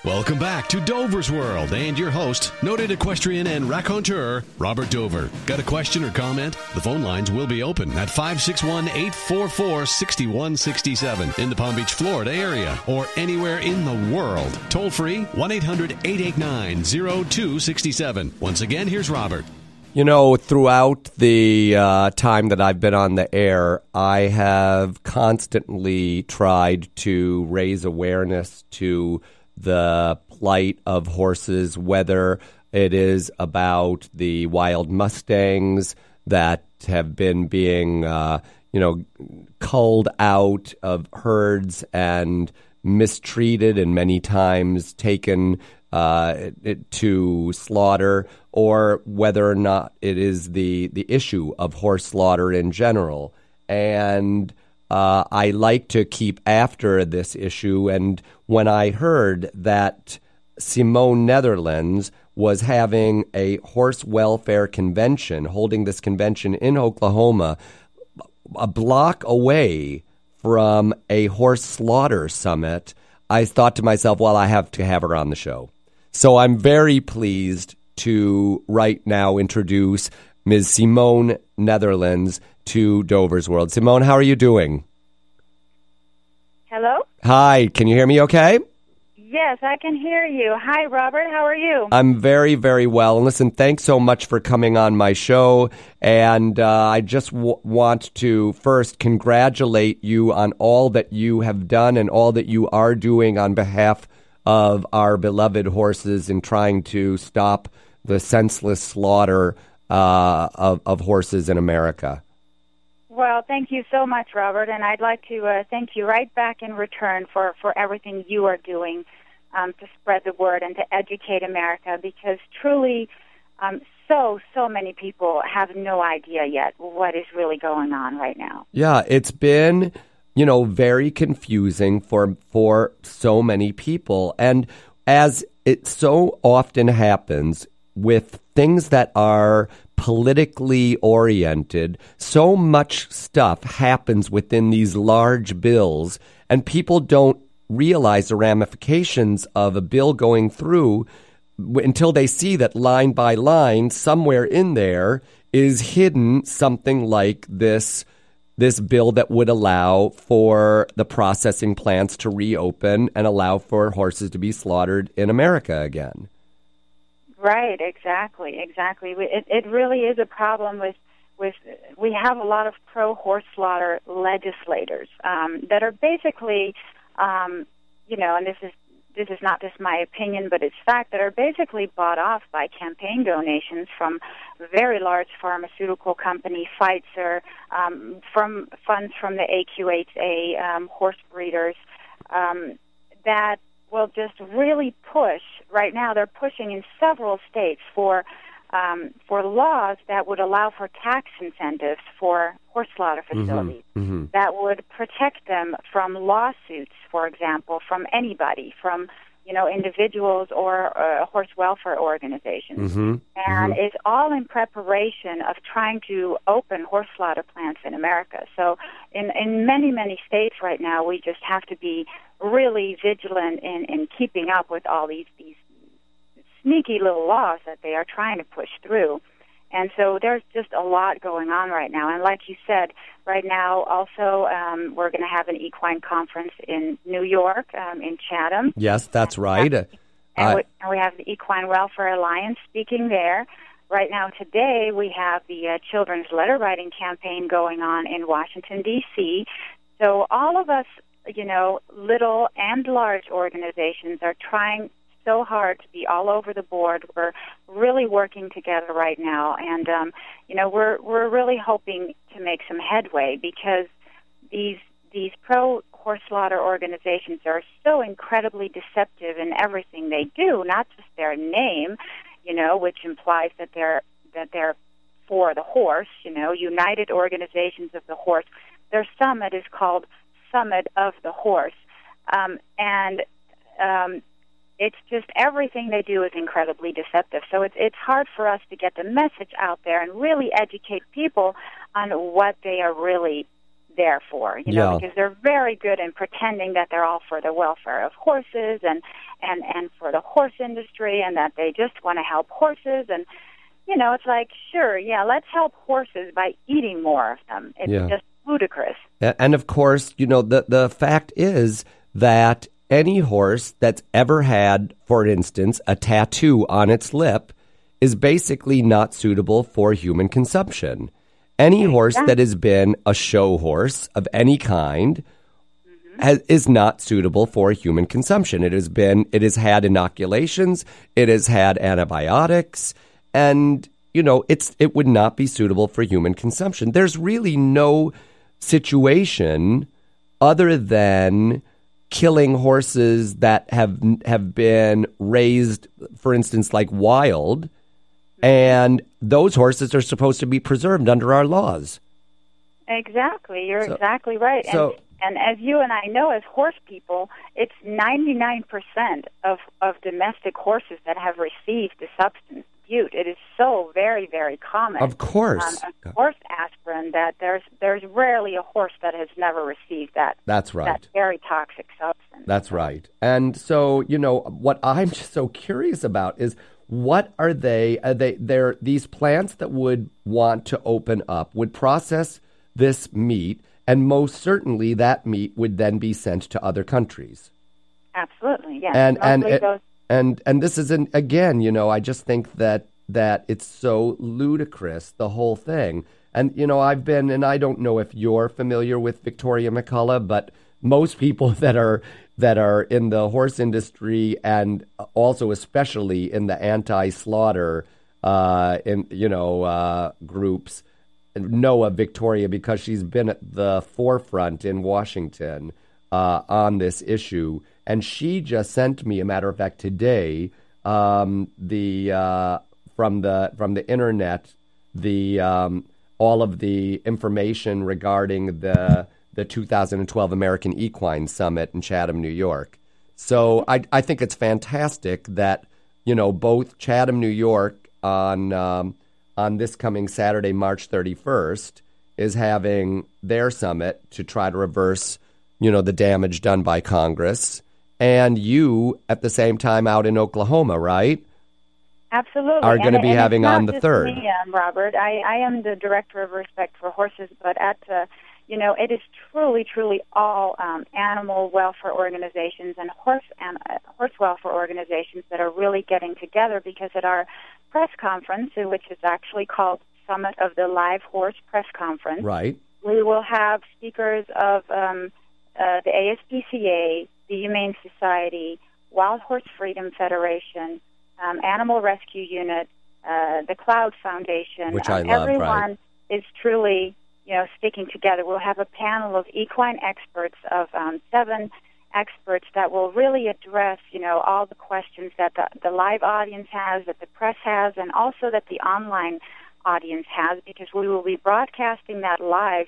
Welcome back to Dover's World and your host, noted equestrian and raconteur, Robert Dover. Got a question or comment? The phone lines will be open at 561-844-6167 in the Palm Beach, Florida area or anywhere in the world. Toll free, 1-800-889-0267. Once again, here's Robert. You know, throughout the time that I've been on the air, I have constantly tried to raise awareness to the plight of horses, whether it is about the wild mustangs that have been being, culled out of herds and mistreated and many times taken to slaughter, or whether or not it is the issue of horse slaughter in general. And I like to keep after this issue. And when I heard that Simone Netherlands was having a horse welfare convention, holding this convention in Oklahoma, a block away from a horse slaughter summit, I thought to myself, well, I have to have her on the show. So I'm very pleased to right now introduce Ms. Simone Netherlands to Dover's World. Simone, how are you doing? Hello? Hi, can you hear me okay? Yes, I can hear you. Hi, Robert. How are you? I'm very, very well. And listen, thanks so much for coming on my show. And I just want to first congratulate you on all that you have done and all that you are doing on behalf of our beloved horses in trying to stop the senseless slaughter of horses in America. Well, thank you so much, Robert, and I'd like to thank you right back in return for everything you are doing to spread the word and to educate America, because truly so many people have no idea yet what is really going on right now. Yeah, it's been, very confusing for so many people. And as it so often happens with things that are politically oriented, so much stuff happens within these large bills, and people don't realize the ramifications of a bill going through until they see that line by line, somewhere in there is hidden something like this bill that would allow for the processing plants to reopen and allow for horses to be slaughtered in America again. Right, exactly. It really is a problem with we have a lot of pro-horse slaughter legislators that are basically, and this is not just my opinion, but it's fact, that are basically bought off by campaign donations from very large pharmaceutical company Pfizer, from funds from the AQHA, horse breeders, that will just really push. Right now, they're pushing in several states for laws that would allow for tax incentives for horse slaughter facilities, that would protect them from lawsuits, for example, from anybody, from individuals or horse welfare organizations. And it's all in preparation of trying to open horse slaughter plants in America. So in many states right now, we just have to be really vigilant in keeping up with all these sneaky little laws that they are trying to push through. And so there's just a lot going on right now. And like you said, right now also we're going to have an equine conference in New York, in Chatham. Yes, that's right. And we have the Equine Welfare Alliance speaking there. Right now today we have the Children's Letter Writing Campaign going on in Washington, D.C. So all of us, little and large organizations are trying so hard to be all over the board. We're really working together right now, and we're really hoping to make some headway, because these pro horse slaughter organizations are so incredibly deceptive in everything they do, not just their name, which implies that they're for the horse, United Organizations of the Horse. Their summit is called Summit of the Horse, and it's just everything they do is incredibly deceptive. So it's hard for us to get the message out there and really educate people on what they are really there for, because they're very good in pretending that they're all for the welfare of horses and for the horse industry, and that they just want to help horses. And, it's like, sure, let's help horses by eating more of them. It's just ludicrous. And of course, the fact is that any horse that's ever had, for instance, a tattoo on its lip is basically not suitable for human consumption. Any horse that has been a show horse of any kind is not suitable for human consumption. It has had inoculations, it has had antibiotics, and it would not be suitable for human consumption. There's really no situation other than killing horses that have been raised, for instance, like wild, and those horses are supposed to be preserved under our laws. Exactly. You're exactly right. And as you and I know as horse people, it's 99% of domestic horses that have received the substance bute. It is so very, very common. Of course. Horse aspirin, that there's rarely a horse that has never received that. That's right. That very toxic substance. That's right. And so, what I'm just so curious about is, what are they? They're these plants that would want to open up, would process this meat, and most certainly that meat would then be sent to other countries. Absolutely, yes. And this isn't, again, I just think that it's so ludicrous, the whole thing. And, I've been, and I don't know if you're familiar with Victoria McCullough, but most people that are in the horse industry, and also especially in the anti-slaughter groups, know of Victoria because she's been at the forefront in Washington on this issue. And she just sent me, a matter of fact, today, from the internet, all of the information regarding the 2012 American Equine Summit in Chatham, New York. So I think it's fantastic that, both Chatham, New York on this coming Saturday, March 31st, is having their summit to try to reverse, the damage done by Congress. And you, at the same time, out in Oklahoma, right? Absolutely. Are going to be having on the 3rd. Me, Robert. I am the director of Respect for Horses, but it is truly, truly all animal welfare organizations and horse welfare organizations that are really getting together, because at our press conference, which is actually called Summit of the Live Horse Press Conference, right, we will have speakers of the ASPCA, the Humane Society, Wild Horse Freedom Federation, Animal Rescue Unit, the Cloud Foundation. Which I love, everyone right. is truly, sticking together. We'll have a panel of equine experts, of 7 experts that will really address, all the questions that the live audience has, that the press has, and also that the online audience has, because we will be broadcasting that live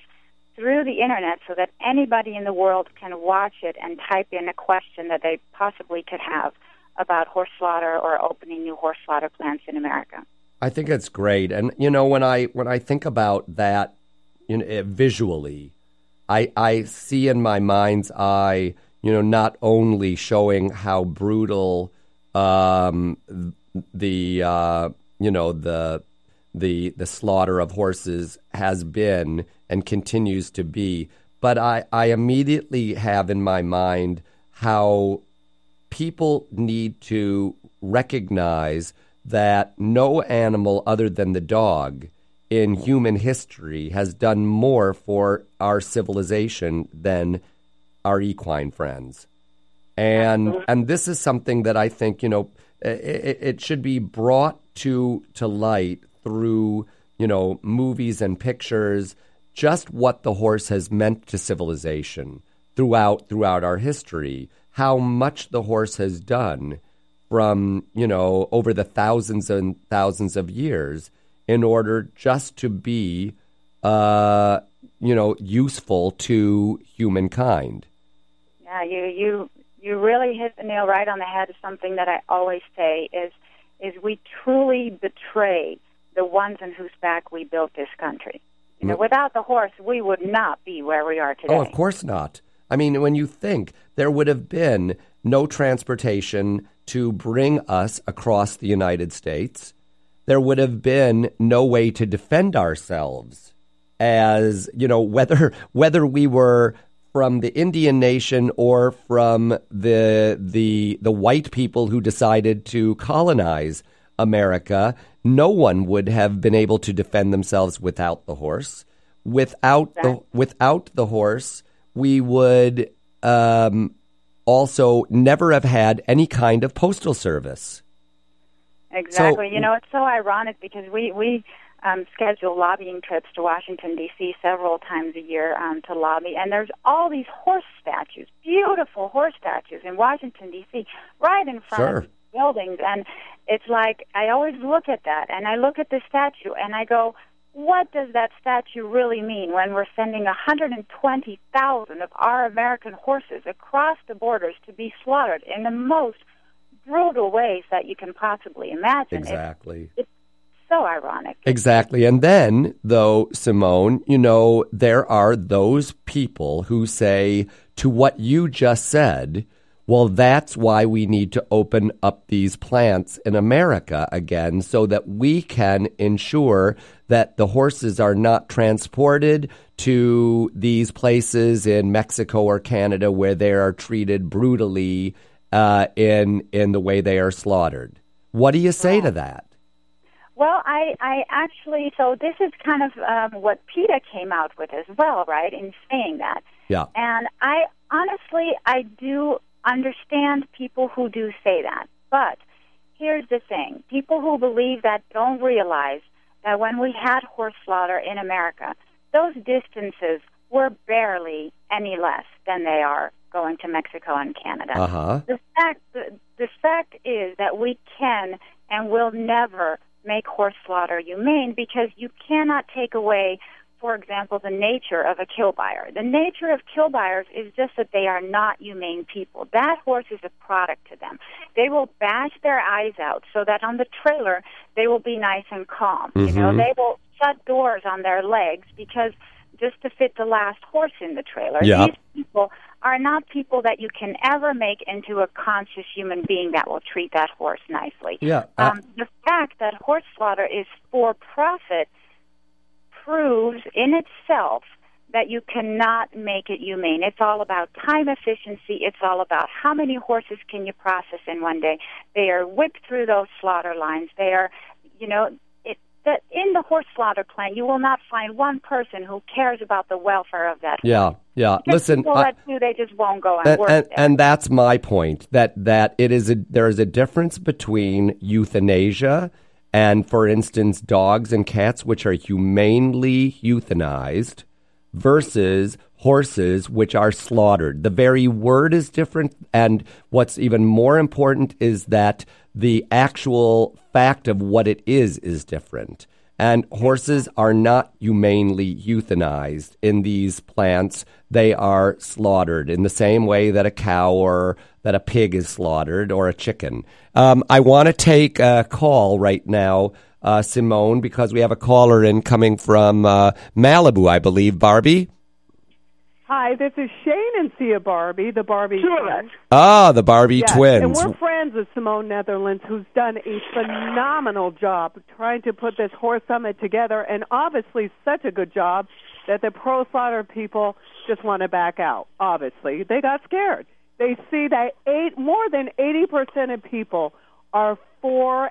through the internet so that anybody in the world can watch it and type in a question that they possibly could have about horse slaughter or opening new horse slaughter plants in America. I think it's great. And, when I think about that, visually, I see in my mind's eye, not only showing how brutal the slaughter of horses has been and continues to be, but I immediately have in my mind how people need to recognize that no animal other than the dog in human history has done more for our civilization than our equine friends. And this is something that I think, it should be brought to light through, movies and pictures, just what the horse has meant to civilization throughout our history, how much the horse has done from, over the thousands and thousands of years in order just to be, useful to humankind. Yeah, you really hit the nail right on the head. Of something that I always say is we truly betray the ones on whose back we built this country. without the horse, we would not be where we are today. Oh, of course not. I mean, when you think there would have been no transportation to bring us across the United States, there would have been no way to defend ourselves as, whether we were from the Indian nation or from the white people who decided to colonize America. No one would have been able to defend themselves without the horse. Without the horse, we would also never have had any kind of postal service. Exactly. So, it's so ironic because we schedule lobbying trips to Washington, D.C. several times a year to lobby, and there's all these horse statues, beautiful horse statues in Washington, D.C., right in front of buildings. And it's like I always look at that, and I look at the statue, and I go, what does that statue really mean when we're sending 120,000 of our American horses across the borders to be slaughtered in the most brutal ways that you can possibly imagine? Exactly. It's so ironic. Exactly. And then, though, Simone, there are those people who say to what you just said, well, that's why we need to open up these plants in America again so that we can ensure that the horses are not transported to these places in Mexico or Canada where they are treated brutally in the way they are slaughtered. What do you say to that? Well, I actually, so this is kind of what PETA came out with as well, right, in saying that. Yeah. And I do understand people who do say that. But here's the thing. People who believe that don't realize that when we had horse slaughter in America, those distances were barely any less than they are going to Mexico and Canada. Uh-huh. The fact is that we can and will never make horse slaughter humane because you cannot take away, for example, the nature of a kill buyer. The nature of kill buyers is just that they are not humane people. That horse is a product to them. They will bash their eyes out so that on the trailer they will be nice and calm. Mm-hmm. They will shut doors on their legs because just to fit the last horse in the trailer. Yeah. These people are not people that you can ever make into a conscious human being that will treat that horse nicely. Yeah. The fact that horse slaughter is for profit proves in itself that you cannot make it humane. It's all about time efficiency. It's all about how many horses can you process in one day. They are whipped through those slaughter lines. They are, that in the horse slaughter plant, you will not find one person who cares about the welfare of that horse. Yeah. Because Listen, people that do, they just won't go and work there. And that's my point. That there is a difference between euthanasia and, for instance, dogs and cats, which are humanely euthanized, versus horses, which are slaughtered. The very word is different, and what's even more important is that the actual fact of what it is different. And horses are not humanely euthanized in these plants. They are slaughtered in the same way that a cow or that a pig is slaughtered or a chicken. I want to take a call right now, Simone, because we have a caller in coming from Malibu, I believe. Barbie? Hi, this is Shane and Sia Barbie, the Barbie twins. Ah, the Barbie twins. And we're friends with Simone Netherlands, who's done a phenomenal job trying to put this horse summit together, and obviously such a good job that the pro-slaughter people just want to back out. Obviously, they got scared. They see that more than 80% of people are for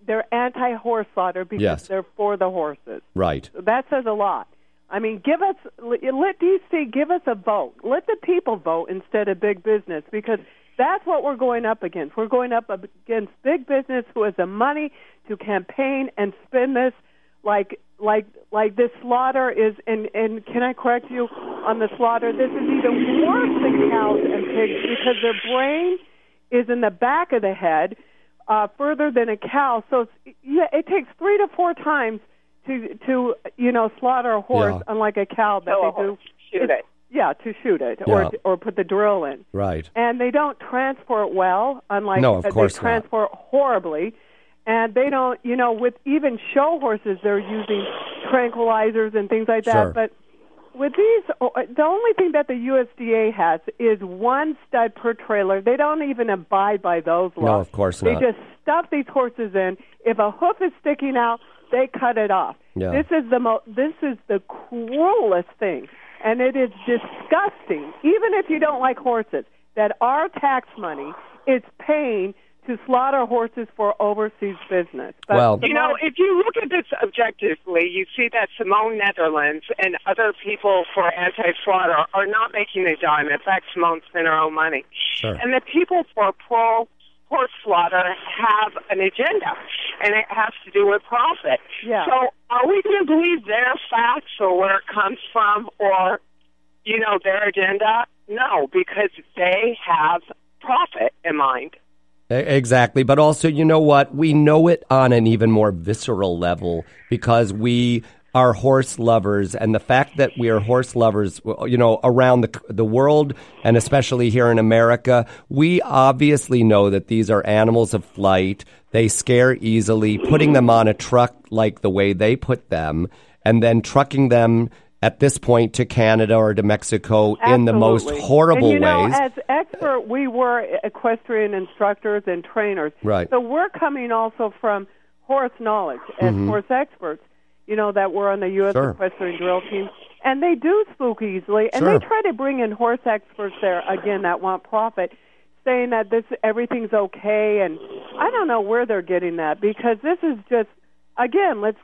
they're anti-horse slaughter because they're for the horses. Right. So that says a lot. I mean, let DC give us a vote. Let the people vote instead of big business, because that's what we're going up against. We're going up against big business who has the money to campaign and spend this like this slaughter is. And can I correct you on the slaughter? This is even worse than cows and pigs because their brain is in the back of the head, further than a cow. So it takes 3 to 4 times to slaughter a horse, unlike a cow that they do. Shoot it. Yeah, to shoot it or put the drill in. Right. And they don't transport well, unlike no, of course they transport horribly. And they don't, with even show horses, they're using tranquilizers and things like that. Sure. But with these, the only thing that the USDA has is one stud per trailer. They don't even abide by those laws. No, of course not. They just stuff these horses in. If a hoof is sticking out, they cut it off. Yeah. This is the cruelest thing, and it is disgusting. Even if you don't like horses, that our tax money is paying to slaughter horses for overseas business. But well, if you look at this objectively, you see that Simone Netherlands and other people for anti-slaughter are not making a dime. In fact, Simone spent her own money. Sure. And the people for pro-horse slaughter have an agenda, and it has to do with profit. Yeah. So are we going to believe their facts or where it comes from or, their agenda? No, because they have profit in mind. Exactly. But also, you know what? We know it on an even more visceral level because we are horse lovers. And the fact that we are horse lovers, around the world and especially here in America, we obviously know that these are animals of flight. They scare easily. Putting them on a truck like the way they put them and then trucking them at this point to Canada or to Mexico in the most horrible ways. As expert, we were equestrian instructors and trainers. Right. So we're coming also from horse knowledge as horse experts, that were on the U.S. Equestrian Drill Team. And they do spook easily. And they try to bring in horse experts there, again, that want profit, saying that everything's okay. And I don't know where they're getting that because this is just, again, let's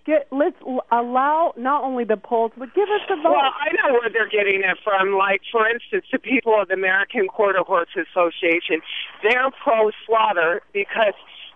allow not only the polls, but give us the vote. Well, I know where they're getting it from. Like, for instance, the people of the American Quarter Horse Association, they're pro-slaughter because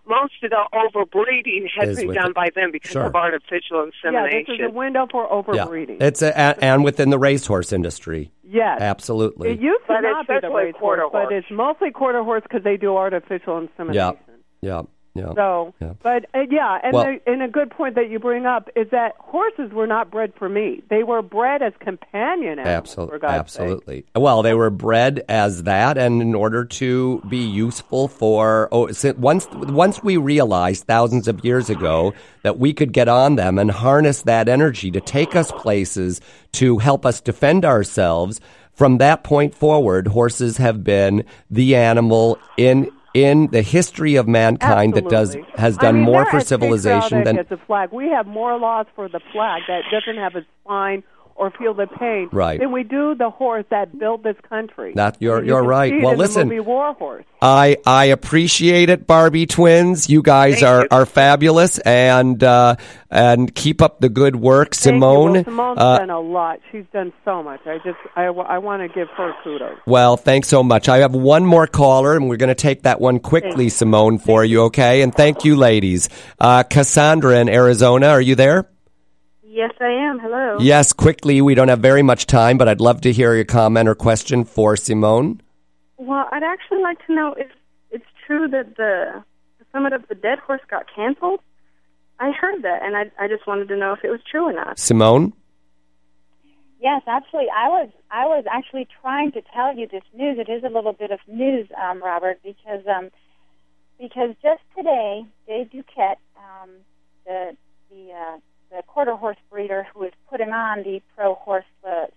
most of the overbreeding has been done by them because of artificial insemination. Yeah, this is a window for overbreeding. Yeah. It's and within the racehorse industry. Yes. Absolutely. It used to not be the racehorse, but it's mostly quarter horse because they do artificial insemination. Yeah. Yeah. So, but and a good point that you bring up is that horses were not bred for meat; they were bred as companion animals. Absolutely. Well, they were bred as that, and in order to be useful for once we realized thousands of years ago that we could get on them and harness that energy to take us places to help us defend ourselves. From that point forward, horses have been the animal in the history of mankind that has done more for civilization than the flag. We have more laws for the flag that doesn't have a spine or feel the pain than we do the horse that built this country. You're right. Well, listen, the movie War Horse. I appreciate it, Barbie twins. You guys are fabulous, and keep up the good work, Simone. Well, Simone's done a lot. She's done so much. I want to give her kudos. Well, thanks so much. I have one more caller, and we're going to take that one quickly, Simone, for you, okay? And thank you, ladies. Cassandra in Arizona, are you there? Yes, I am. Hello. Yes, quickly. We don't have very much time, but I'd love to hear your comment or question for Simone. Well, I'd actually like to know if it's true that the Summit of the Dead Horse got canceled. I heard that, and I just wanted to know if it was true or not. Simone? Yes, absolutely. I was actually trying to tell you this news. It is a little bit of news, Robert, because just today, Dave Duquette, the quarter horse breeder who is putting on the Pro Horse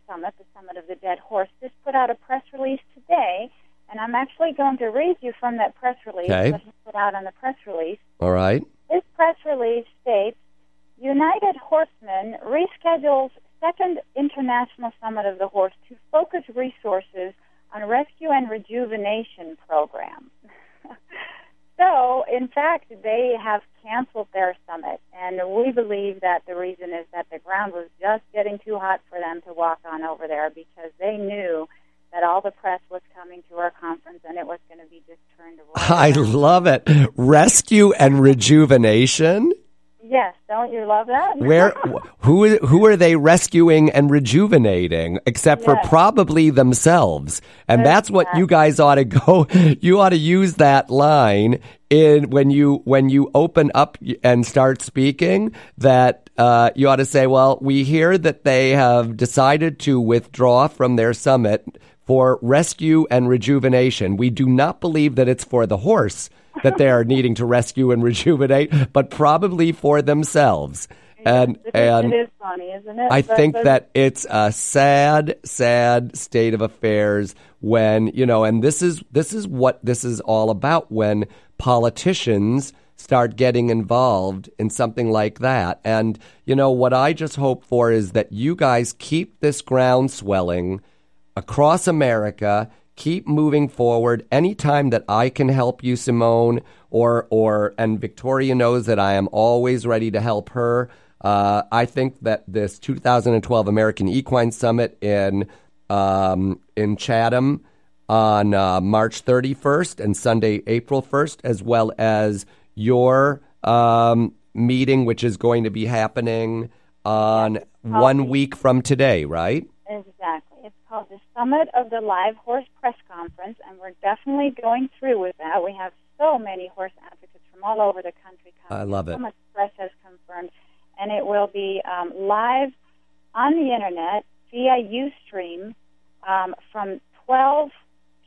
Summit, the Summit of the Dead Horse, just put out a press release today, and I'm actually going to read you from that press release that he put out on the press release. All right. This press release states, United Horsemen reschedules second International Summit of the Horse to focus resources on rescue and rejuvenation programs. So, in fact, they have canceled their summit, and we believe that the reason is that the ground was just getting too hot for them to walk on over there because they knew that all the press was coming to our conference and it was going to be just turned around. I love it. Rescue and rejuvenation? Yes, don't you love that? Who are they rescuing and rejuvenating except for probably themselves? And that's what you guys ought to go. You ought to use that line in when you open up and start speaking. That you ought to say, "Well, we hear that they have decided to withdraw from their summit for rescue and rejuvenation. We do not believe that it's for the horse that they are needing to rescue and rejuvenate, but probably for themselves. And it is funny, isn't it? I think that it's a sad, sad state of affairs when, and this is what this is all about, when politicians start getting involved in something like that. And, what I just hope for is that you guys keep this ground swelling across America, keep moving forward. Anytime that I can help you, Simone, and Victoria knows that I am always ready to help her. I think that this 2012 American Equine Summit in Chatham on March 31st and Sunday, April 1st, as well as your meeting, which is going to be happening on 1 week from today, right? Exactly. It's called the Summit of the Live Horse Press Conference, and we're definitely going through with that. We have so many horse advocates from all over the country coming. I love it. So much press has confirmed. And it will be live on the Internet via Ustream from 12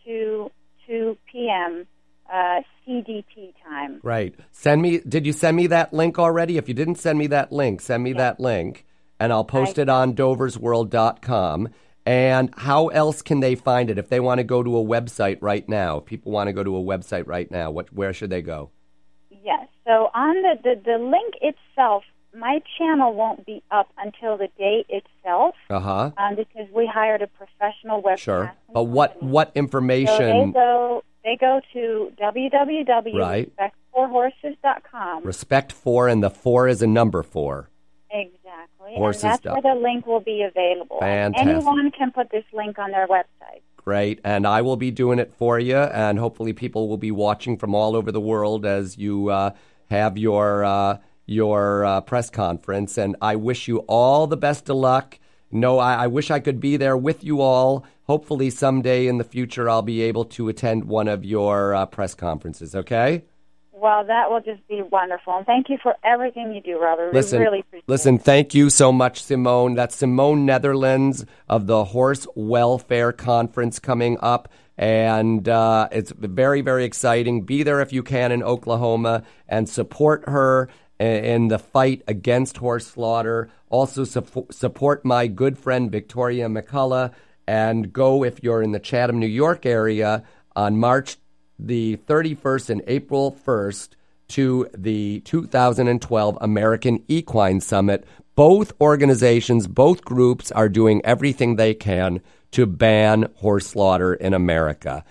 to 2 p.m. CDT time. Right. Did you send me that link already? If you didn't send me that link, send me that link, and I'll post it on doversworld.com. And how else can they find it if they want to go to a website right now? If people want to go to a website right now, where should they go? Yes. So on the link itself, my channel won't be up until the day itself. Because we hired a professional webcast. Sure. But what information? So they go to www.respect4horses.com. Respect 4, and the 4 is a number 4. Exactly. Horses. And that's where the link will be available. Fantastic. Anyone can put this link on their website. Great. And I will be doing it for you, and hopefully people will be watching from all over the world as you have your press conference, and I wish you all the best of luck. No, I wish I could be there with you all. Hopefully someday in the future I'll be able to attend one of your press conferences, okay? Well, that will just be wonderful. And thank you for everything you do, Robert. We really appreciate it. Thank you so much, Simone. That's Simone Netherlands of the Horse Welfare Conference coming up. And it's very, very exciting. Be there if you can in Oklahoma and support her in the fight against horse slaughter. Also support my good friend Victoria McCullough, and go if you're in the Chatham, New York area on March the 31st and April 1st to the 2012 American Equine Summit. Both organizations, both groups are doing everything they can to ban horse slaughter in America.